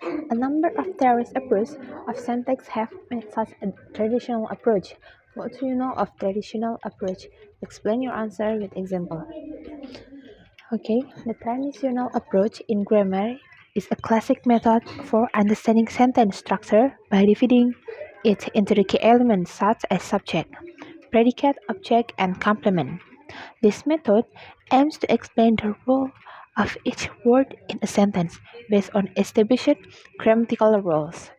A number of theories approach of syntax have made such a traditional approach. What do you know of traditional approach? Explain your answer with example. Okay, the traditional approach in grammar is a classic method for understanding sentence structure by dividing it into the key elements such as subject, predicate, object, and complement. This method aims to explain the role of each word in a sentence based on established grammatical rules.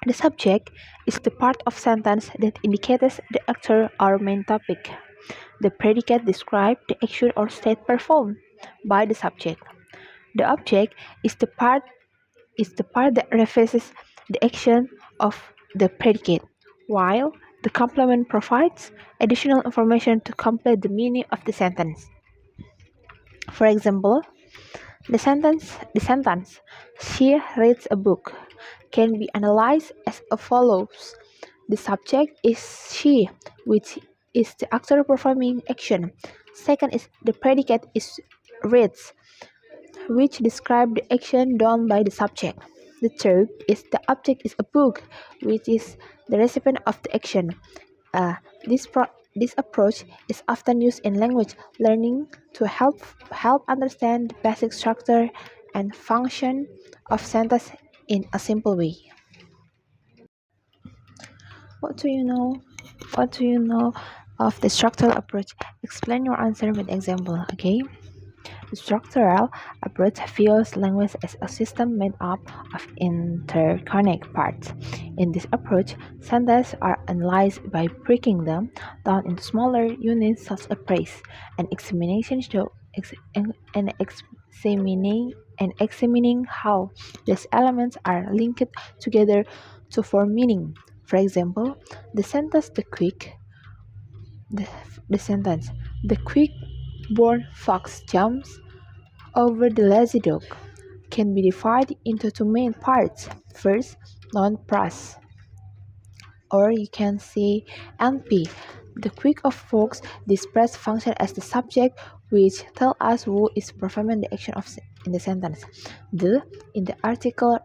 The subject is the part of sentence that indicates the actor or main topic. The predicate describes the action or state performed by the subject. The object is the part that references the action of the predicate, while the complement provides additional information to complete the meaning of the sentence. For example, the sentence "She reads a book" can be analyzed as follows. The subject is she, which is the actor performing action. Second is the predicate is reads, which describe the action done by the subject. The third is the object is a book, which is the recipient of the action. Uh, this approach is often used in language learning to help understand the basic structure and function of sentence in a simple way. What do you know? What do you know of the structural approach? Explain your answer with example. Okay. The structural approach views language as a system made up of interconnected parts. In this approach, sentences are analyzed by breaking them down into smaller units such as phrase and examination show ex- and examining how these elements are linked together to form meaning. For example, the sentence the, the sentence the quick born fox jumps over the lazy dog can be divided into two main parts. First, non-pras, or you can say NP. The quick of fox displays function as the subject, which tell us who is performing the action in the sentence. The in the article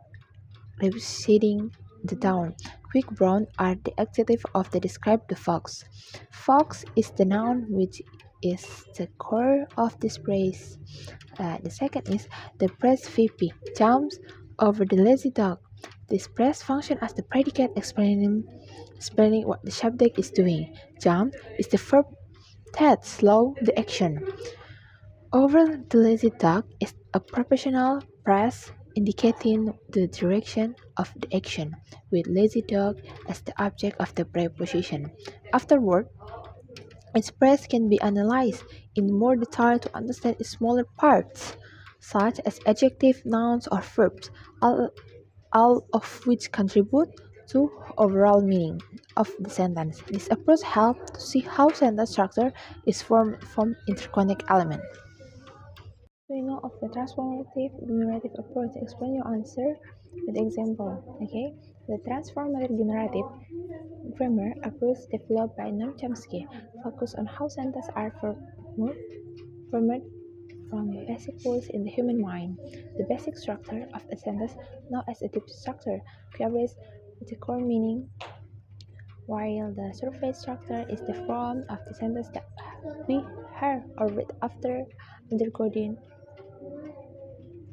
preceding the noun. Quick brown are the adjective of the describe the fox. Fox is the noun which is the core of this phrase. The second is the press VP jumps over the lazy dog. This press function as the predicate explaining what the subject is doing. Jump is the verb that slow the action. Over the lazy dog is a proportional press indicating the direction of the action, with lazy dog as the object of the preposition. Afterward, its press can be analyzed in more detail to understand its smaller parts, such as adjective, nouns, or verbs, all of which contribute to overall meaning of the sentence. This approach helps to see how sentence structure is formed from interconnected elements. We know of the transformative generative approach. Explain your answer with example. Okay, the transformative generative grammar approach developed by Noam Chomsky focus on how sentences are formed from basic rules in the human mind. The basic structure of a sentence, known as a deep structure, carries the core meaning, while the surface structure is the form of the sentence that we hear or read after undergoing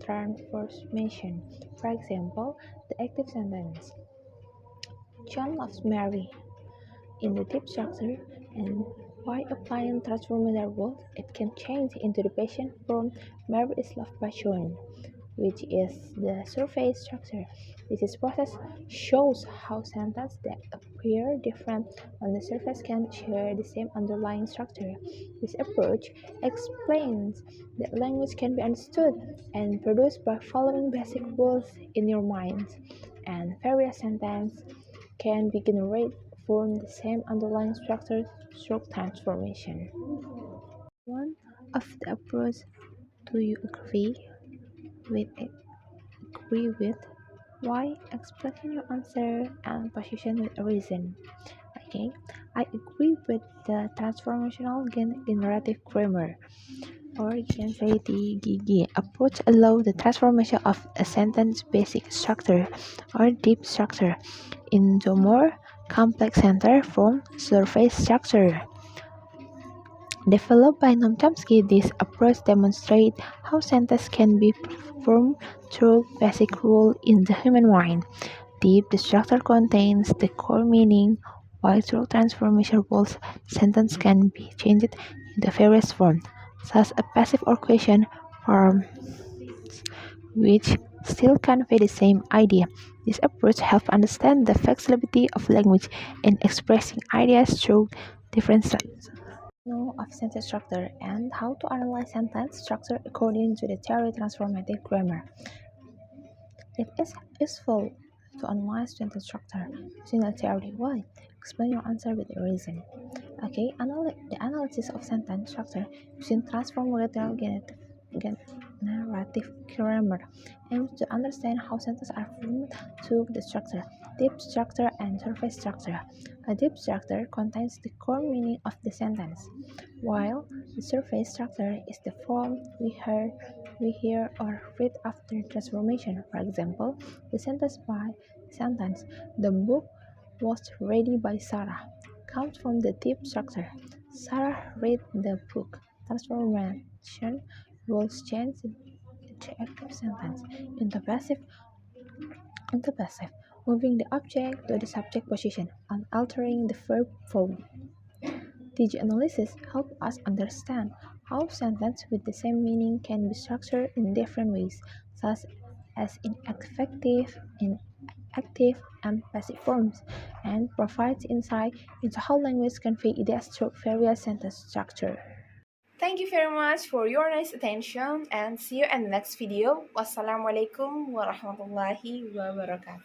transformation. For example, the active sentence John loves Mary in the deep structure, and by applying transformative rules, it can change into the passive form Mary is loved by John, which is the surface structure. This process shows how sentences that appear different on the surface can share the same underlying structure. This approach explains that language can be understood and produced by following basic rules in your mind, and various sentences can be generated from the same underlying structure through transformation. One of the approach do you with agree with? Why? Explain your answer and position with a reason. Okay, I agree with the transformational generative grammar. or you can say TGG approach allow the transformation of a sentence basic structure or deep structure into more complex center from surface structure. Developed by Noam Chomsky, this approach demonstrates how sentences can be formed through basic rules in the human mind. Deep, the structure contains the core meaning, while through transformation rules, sentence can be changed into various forms, such as passive or question form, which still convey the same idea. This approach helps understand the flexibility of language in expressing ideas through different styles. Know of sentence structure and how to analyze sentence structure according to the theory transformative grammar. It is useful to analyze sentence structure using a theory. Why? Explain your answer with a reason. Okay, the analysis of sentence structure using transformative narrative grammar aims to understand how sentences are formed through the structure, deep structure, and surface structure. A deep structure contains the core meaning of the sentence, while the surface structure is the form we hear or read after transformation. For example, the sentence, the book was ready by Sarah, comes from the deep structure. Sarah read the book. Transformation rules change the active sentence into passive, moving the object to the subject position and altering the verb form. TG analysis helps us understand how sentences with the same meaning can be structured in different ways, such as in affective, in active, and passive forms, and provides insight into how language conveys ideas through various sentence structure. Thank you very much for your nice attention and see you in the next video. Wassalamualaikum warahmatullahi wabarakatuh.